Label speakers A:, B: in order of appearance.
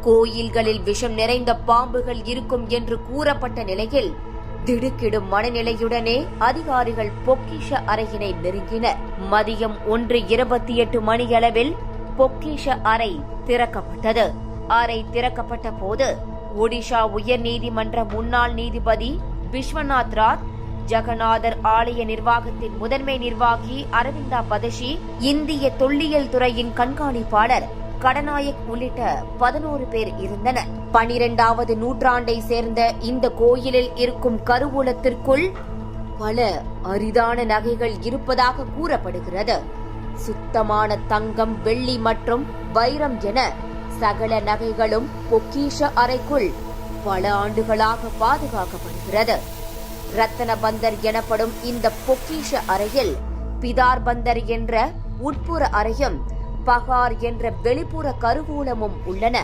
A: கோயில்களில் விஷம் நிறைந்த பாம்புகள் இருக்கும் என்று கூறப்பட்ட நிலையில் திடுக்கிடும் மனநிலையுடனே அதிகாரிகள் பொக்கிஷ அறையினை நெருங்கினர். மதியம் 1:28 மணியளவில் பொக்கிஷ அறை திறக்கப்பட்டது. அறை திறக்கப்பட்ட போது ஒடிஷா உயர்நீதிமன்ற முன்னாள் நீதிபதி விஸ்வநாத் ராத், ஜெகநாதர் ஆலய நிர்வாகத்தின் முதன்மை நிர்வாகி அரவிந்தா பதஷி, இந்திய தொல்லியல் துறையின் கண்காணிப்பாளர் கடநாயக் உள்ளிட்ட 11 பேர் இருந்தனர். 12வது நூற்றாண்டை சேர்ந்த இந்த கோயிலில் இருக்கும் கருவூலத்திற்குள் பல அரிதான நகைகள் இருப்பதாக கூறப்படுகிறது. சுத்தமான தங்கம், வெள்ளி மற்றும் வைரம் என சகல நகைகளும் பொக்கிஷ அறைக்குள் பல ஆண்டுகளாக பாதுகாக்கப்படுகிறது. ரத்தன பந்தர் எனப்படும் இந்த பொக்கிஷ அறையில் பிதார் பந்தர் என்ற உட்புற அறையும் பகார் என்ற வெளிப்புற கருவூலமும் உள்ளன.